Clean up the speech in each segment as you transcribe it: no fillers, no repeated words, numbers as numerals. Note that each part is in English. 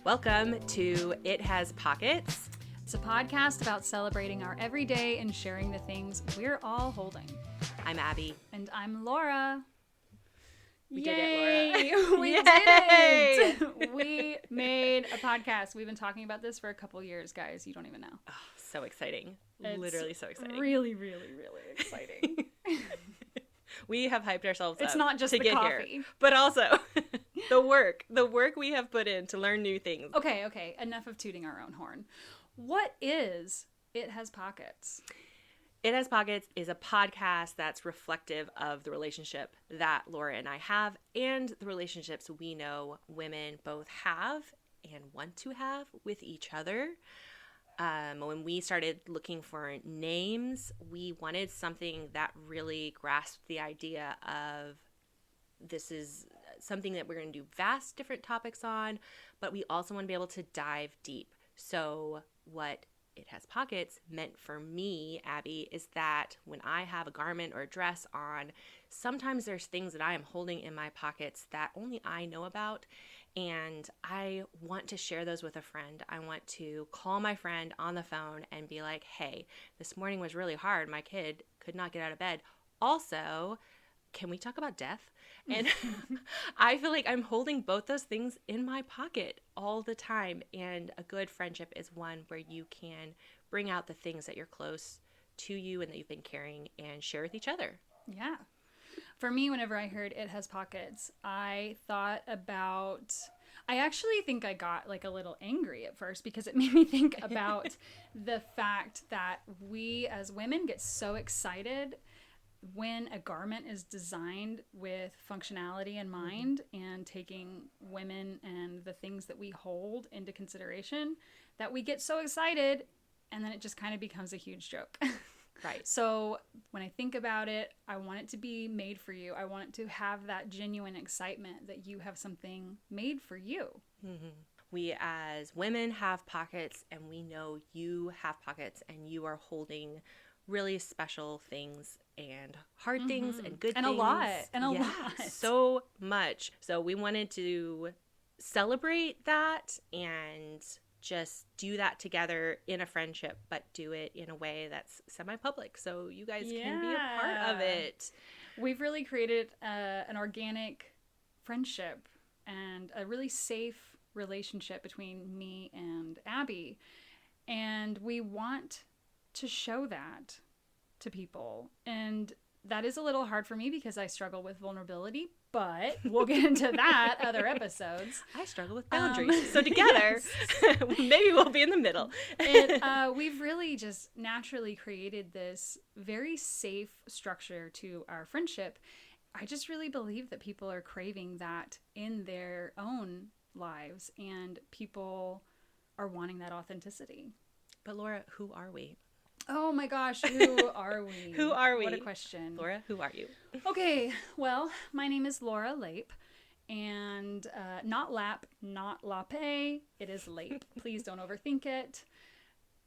Welcome to It Has Pockets. It's a podcast about celebrating our everyday and sharing the things we're all holding. I'm Abby. And I'm Laura. We did it, Laura. We did it! We made a podcast. We've been talking about this for a couple years, guys. You don't even know. Oh, so exciting. It's literally so exciting. Really, really, really exciting. We have hyped ourselves It's up not just to the get coffee. here, but also the work we have put in to learn new things. Okay. Enough of tooting our own horn. What is It Has Pockets? It Has Pockets is a podcast that's reflective of the relationship that Laura and I have and the relationships we know women both have and want to have with each other. When we started looking for names, we wanted something that really grasped the idea of this is something that we're going to do vast different topics on, but we also want to be able to dive deep. So what It Has Pockets meant for me, Abby, is that when I have a garment or a dress on, sometimes there's things that I am holding in my pockets that only I know about, and I want to share those with a friend. I want to call my friend on the phone and be like, hey, this morning was really hard. My kid could not get out of bed. Also, can we talk about death? And I feel like I'm holding both those things in my pocket all the time. And a good friendship is one where you can bring out the things that you're close to you and that you've been carrying and share with each other. Yeah. For me, whenever I heard It Has Pockets, I thought about... I actually think I got like a little angry at first because it made me think about the fact that we as women get so excited when a garment is designed with functionality in mind and taking women and the things that we hold into consideration, that we get so excited and then it just kind of becomes a huge joke. Right. So when I think about it, I want it to be made for you. I want it to have that genuine excitement that you have something made for you. Mm-hmm. We as women have pockets, and we know you have pockets, and you are holding really special things and hard things and good and things. And a lot. So much. So we wanted to celebrate that and just do that together in a friendship, but do it in a way that's semi-public so you guys can be a part of it. We've really created an organic friendship and a really safe relationship between me and Abby, and we want to show that to people. And that is a little hard for me because I struggle with vulnerability, but we'll get into that other episodes. I struggle with boundaries. So together, maybe we'll be in the middle. And we've really just naturally created this very safe structure to our friendship. I just really believe that people are craving that in their own lives, and people are wanting that authenticity. But Laura, who are we? Oh my gosh, who are we? Who are we? What a question. Laura, who are you? Okay, well, my name is Laura Lape, and not Lap, not Lape, it is Lape. Please don't overthink it.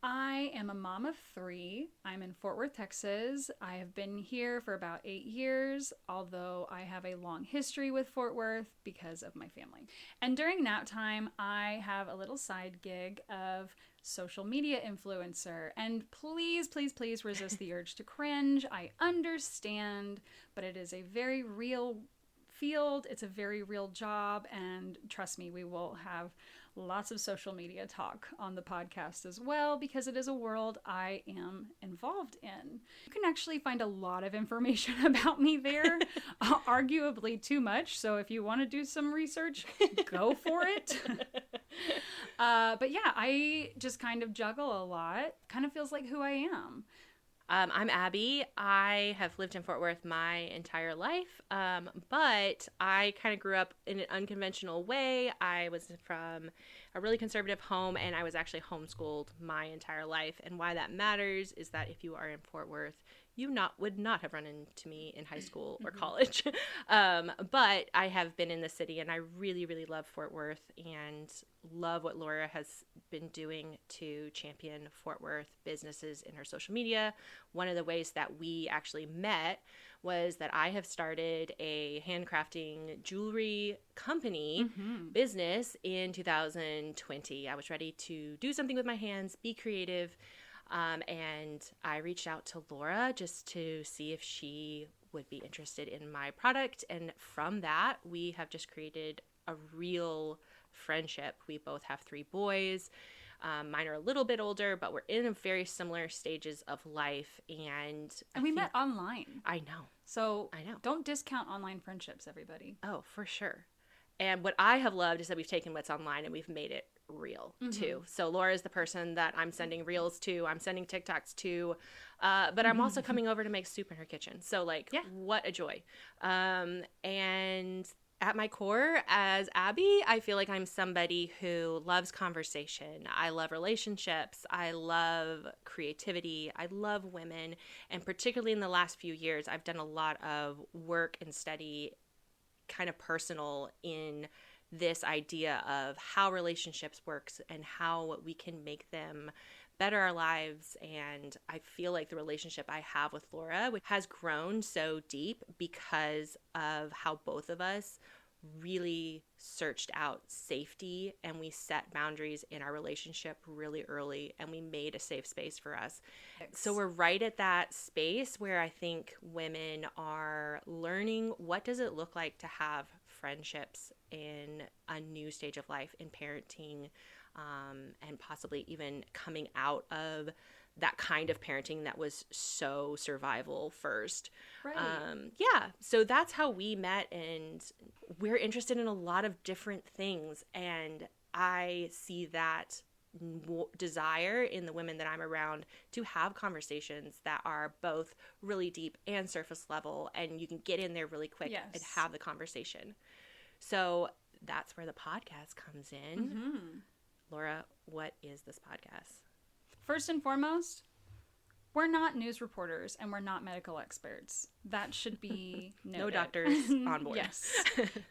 I am a mom of 3. I'm in Fort Worth, Texas. I have been here for about 8 years, although I have a long history with Fort Worth because of my family. And during nap time, I have a little side gig of social media influencer. And please, please, please resist the urge to cringe. I understand, but it is a very real field. It's a very real job. And trust me, we will have lots of social media talk on the podcast as well, because it is a world I am involved in. You can actually find a lot of information about me there, arguably too much. So if you want to do some research, go for it. But yeah, I just kind of juggle a lot. Kind of feels like who I am. I'm Abby. I have lived in Fort Worth my entire life, but I kind of grew up in an unconventional way. I was from a really conservative home, and I was actually homeschooled my entire life. And why that matters is that if you are in Fort Worth, you would not have run into me in high school or college. But I have been in the city, and I really, really love Fort Worth and love what Laura has been doing to champion Fort Worth businesses in her social media. One of the ways that we actually met was that I have started a handcrafting jewelry company business in 2020. I was ready to do something with my hands, be creative, and I reached out to Laura just to see if she would be interested in my product. And from that, we have just created a real friendship. We both have 3 boys. Mine are a little bit older, but we're in very similar stages of life. And we met online. I know. So I know. Don't discount online friendships, everybody. Oh, for sure. And what I have loved is that we've taken what's online and we've made it real too. So Laura is the person that I'm sending reels to, I'm sending TikToks to, but I'm also coming over to make soup in her kitchen. So like, what a joy. And at my core as Abby, I feel like I'm somebody who loves conversation. I love relationships. I love creativity. I love women. And particularly in the last few years, I've done a lot of work and study, kind of personal, in this idea of how relationships works and how we can make them better our lives. And I feel like the relationship I have with Laura has grown so deep because of how both of us really searched out safety, and we set boundaries in our relationship really early, and we made a safe space for us. So we're right at that space where I think women are learning, what does it look like to have friendships in a new stage of life, in parenting, and possibly even coming out of that kind of parenting that was so survival first. Right. So that's how we met, and we're interested in a lot of different things. And I see that desire in the women that I'm around to have conversations that are both really deep and surface level, and you can get in there really quick and have the conversation. So that's where the podcast comes in. Laura, what is this podcast? First and foremost, we're not news reporters and we're not medical experts. That should be noted. No doctors on board.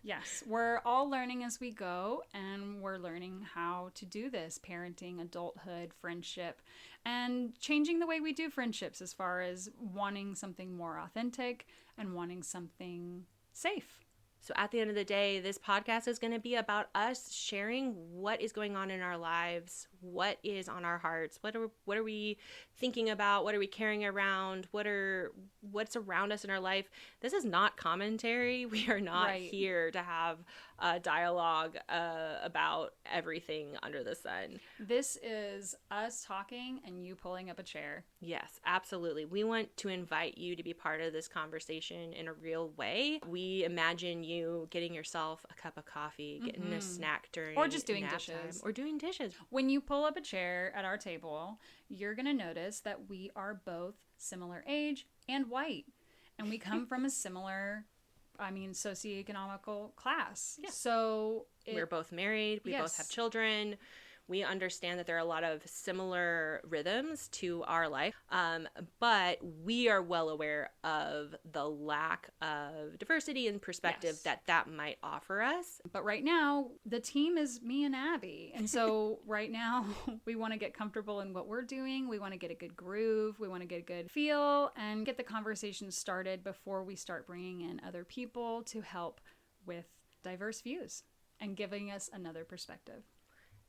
Yes. We're all learning as we go, and we're learning how to do this: parenting, adulthood, friendship, and changing the way we do friendships as far as wanting something more authentic and wanting something safe. So at the end of the day, this podcast is going to be about us sharing what is going on in our lives, what is on our hearts, what are we thinking about, what are we carrying around, what's around us in our life. This is not commentary. We are not here to have a dialogue about everything under the sun. This is us talking and you pulling up a chair. Yes, absolutely. We want to invite you to be part of this conversation in a real way. We imagine you getting yourself a cup of coffee, getting a snack during or just doing nap dishes. time, or doing dishes. When you pull up a chair at our table, you're going to notice that we are both similar age and white. And we come from a similar, socioeconomical class. Yeah. So we're both married. We both have children. We understand that there are a lot of similar rhythms to our life, but we are well aware of the lack of diversity and perspective that might offer us. But right now, the team is me and Abby. And so right now, we want to get comfortable in what we're doing. We want to get a good groove. We want to get a good feel and get the conversation started before we start bringing in other people to help with diverse views and giving us another perspective.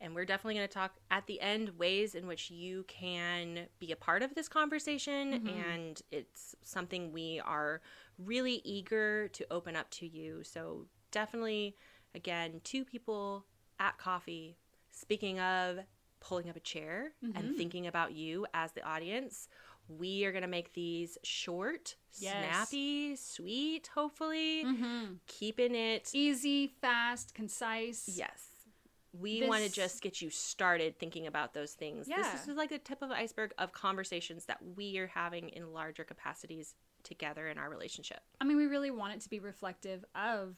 And we're definitely going to talk at the end ways in which you can be a part of this conversation. And it's something we are really eager to open up to you. So definitely, again, 2 people at coffee, speaking of pulling up a chair and thinking about you as the audience. We are going to make these short, snappy, sweet, hopefully, keeping it easy, fast, concise. Yes. We want to just get you started thinking about those things. Yeah. This is like the tip of the iceberg of conversations that we are having in larger capacities together in our relationship. We really want it to be reflective of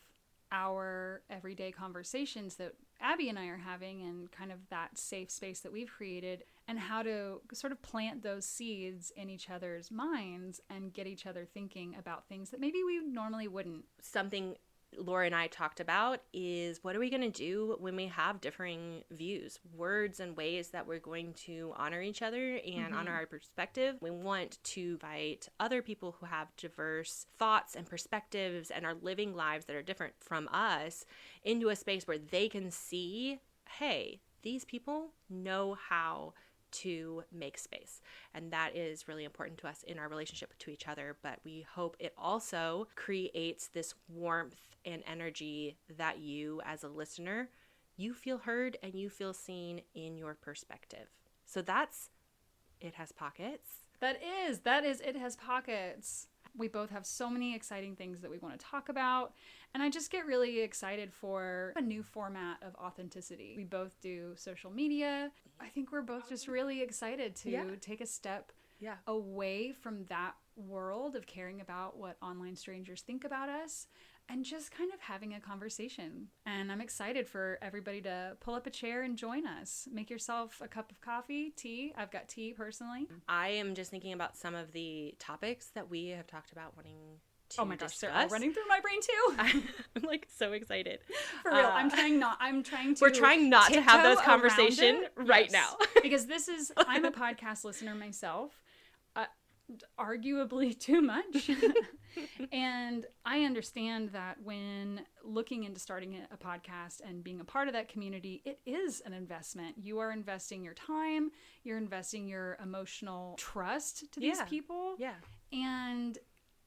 our everyday conversations that Abby and I are having, and kind of that safe space that we've created, and how to sort of plant those seeds in each other's minds and get each other thinking about things that maybe we normally wouldn't. Something Laura and I talked about is, what are we going to do when we have differing views, words, and ways that we're going to honor each other and honor our perspective? We want to invite other people who have diverse thoughts and perspectives and are living lives that are different from us into a space where they can see, hey, these people know how to make space. And that is really important to us in our relationship to each other. But we hope it also creates this warmth and energy that you, as a listener, you feel heard and you feel seen in your perspective. So that's It Has Pockets. That is It Has Pockets. We both have so many exciting things that we want to talk about. And I just get really excited for a new format of authenticity. We both do social media. I think we're both just really excited to take a step away from that world of caring about what online strangers think about us and just kind of having a conversation. And I'm excited for everybody to pull up a chair and join us. Make yourself a cup of coffee, tea. I've got tea personally. I am just thinking about some of the topics that we have talked about wanting to Oh my gosh, discuss. they're all running through my brain too. I'm like so excited. For real, I'm trying to. We're trying not to have those tiptoe conversations around it. right Yes. now. Because I'm a podcast listener myself, arguably too much. And I understand that when looking into starting a podcast and being a part of that community, it is an investment. You are investing your time, you're investing your emotional trust to these people. Yeah. And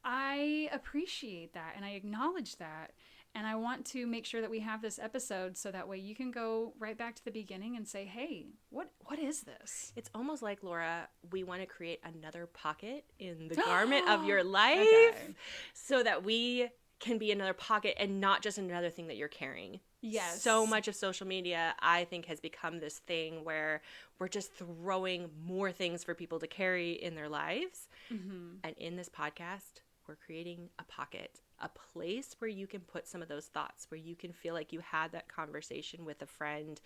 I appreciate that and I acknowledge that. And I want to make sure that we have this episode so that way you can go right back to the beginning and say, hey, what is this? It's almost like, Laura, we want to create another pocket in the garment of your life so that we can be another pocket and not just another thing that you're carrying. Yes. So much of social media, I think, has become this thing where we're just throwing more things for people to carry in their lives. Mm-hmm. And in this podcast, we're creating a pocket, a place where you can put some of those thoughts, where you can feel like you had that conversation with a friend.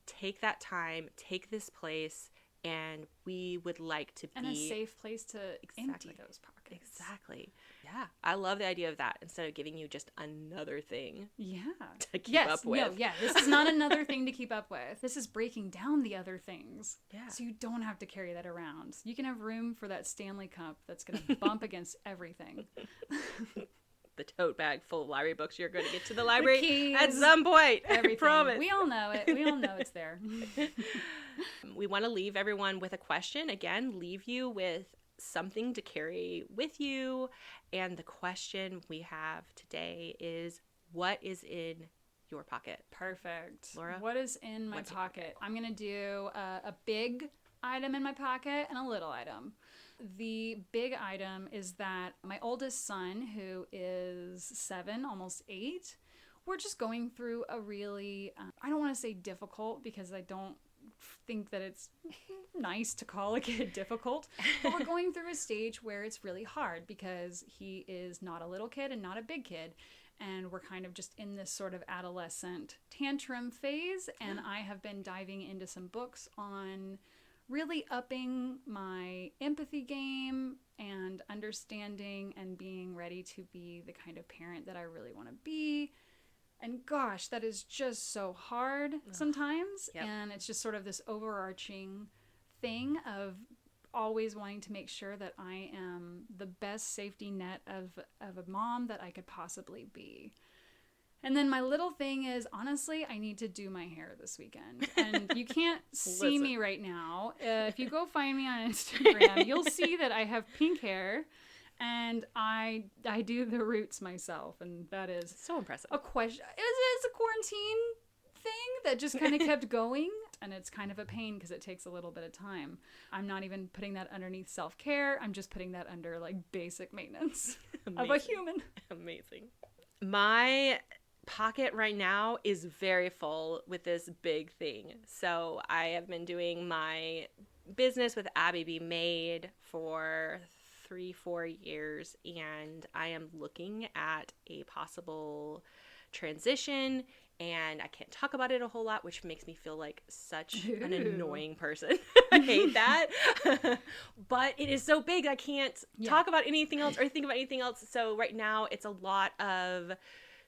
Take that time, take this place, and we would like to be... And a safe place to empty those pockets. Exactly. Yeah. I love the idea of that, instead of giving you just another thing to keep up with. This is not another thing to keep up with. This is breaking down the other things. Yeah. So you don't have to carry that around. You can have room for that Stanley Cup that's going to bump against everything. The tote bag full of library books you're going to get to the library keys, at some point. Everything. I promise. We all know it. We all know it's there. We want to leave everyone with a question. Again, leave you with something to carry with you. And the question we have today is, what is in your pocket? Perfect. Laura? What is in my pocket? I'm going to do a big item in my pocket and a little item. The big item is that my oldest son, who is 7, almost 8, we're just going through a really, I don't want to say difficult because I don't think that it's nice to call a kid difficult, but we're going through a stage where it's really hard because he is not a little kid and not a big kid. And we're kind of just in this sort of adolescent tantrum phase. And I have been diving into some books on really upping my empathy game and understanding and being ready to be the kind of parent that I really want to be. And gosh, that is just so hard sometimes. Yep. And it's just sort of this overarching thing of always wanting to make sure that I am the best safety net of a mom that I could possibly be. And then my little thing is, honestly, I need to do my hair this weekend. And you can't see me right now. If you go find me on Instagram, you'll see that I have pink hair. And I do the roots myself. And that is so impressive. A question. It's a quarantine thing that just kind of kept going. And it's kind of a pain because it takes a little bit of time. I'm not even putting that underneath self-care. I'm just putting that under like basic maintenance of a human. Amazing. My pocket right now is very full with this big thing. So I have been doing my business with Abby Be Made for 3-4 years, and I am looking at a possible transition, and I can't talk about it a whole lot, which makes me feel like such an Ooh. annoying person. I hate that. But it is so big, I can't talk about anything else or think about anything else. So right now it's a lot of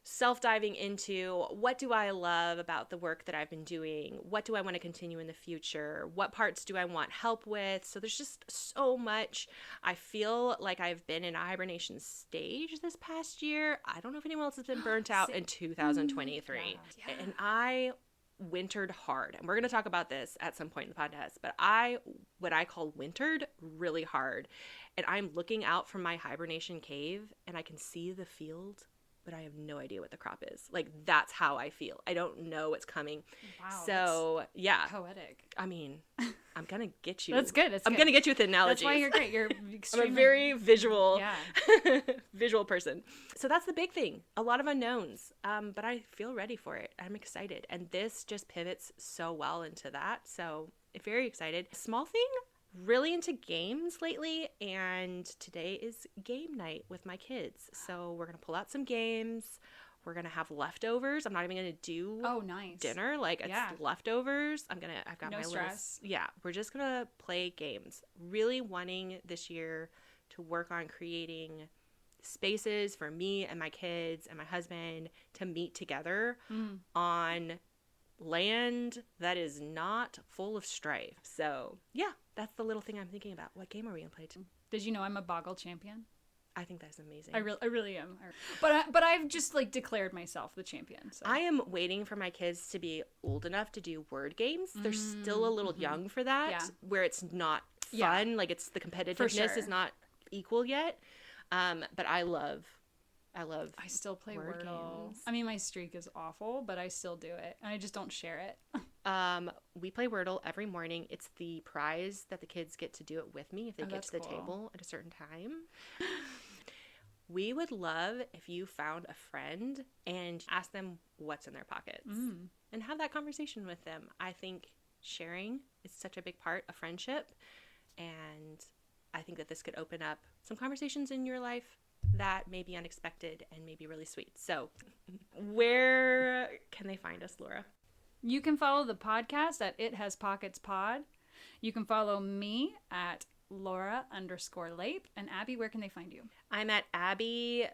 self-diving into what do I love about the work that I've been doing? What do I want to continue in the future? What parts do I want help with? So there's just so much. I feel like I've been in a hibernation stage this past year. I don't know if anyone else has been burnt out in 2023. Yeah. And I wintered hard. And we're going to talk about this at some point in the podcast. But what I call wintered really hard. And I'm looking out from my hibernation cave and I can see the field, but I have no idea what the crop is. Like, that's how I feel. I don't know what's coming. Wow. So, yeah. Poetic. I mean, I'm going to get you. That's good. I'm going to get you with analogies. That's why you're great. You're extremely... I'm a very visual, Yeah. visual person. So that's the big thing. A lot of unknowns, but I feel ready for it. I'm excited. And this just pivots so well into that. So very excited. Small thing, really into games lately, and today is game night with my kids. So we're going to pull out some games. We're going to have leftovers. I'm not even going to do dinner. Like, it's leftovers. I've got no my stress. we're just going to play games. Really wanting this year to work on creating spaces for me and my kids and my husband to meet together on land that is not full of strife. So, yeah, that's the little thing I'm thinking about. What game are we going to play today? Did you know I'm a Boggle champion? I think that's amazing. I really am. But I've just like declared myself the champion. So. I am waiting for my kids to be old enough to do word games. They're still a little young for that, where it's not fun. Like, it's the competitiveness is not equal yet. But I still play word Wordle. games. I mean, my streak is awful, but I still do it. And I just don't share it. We play Wordle every morning. It's the prize that the kids get to do it with me if they get to the table at a certain time. We would love if you found a friend and asked them what's in their pockets and have that conversation with them. I think sharing is such a big part of friendship, and I think that this could open up some conversations in your life that may be unexpected and may be really sweet. So where can they find us, Laura? You can follow the podcast at It Has Pockets Pod. You can follow me at Laura_Lape. And Abby, where can they find you? I'm at abby.bemade,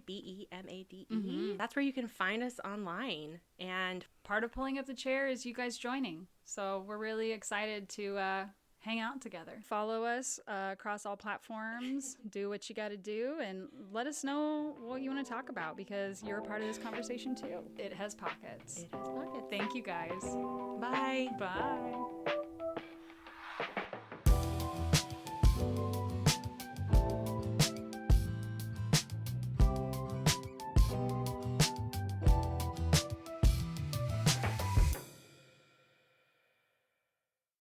BEMADE. That's where you can find us online. And part of pulling up the chair is you guys joining. So we're really excited to hang out together. Follow us across all platforms. Do what you got to do, and let us know what you want to talk about, because you're a part of this conversation too. It Has Pockets. It Has Pockets. Thank you guys. Bye. Bye.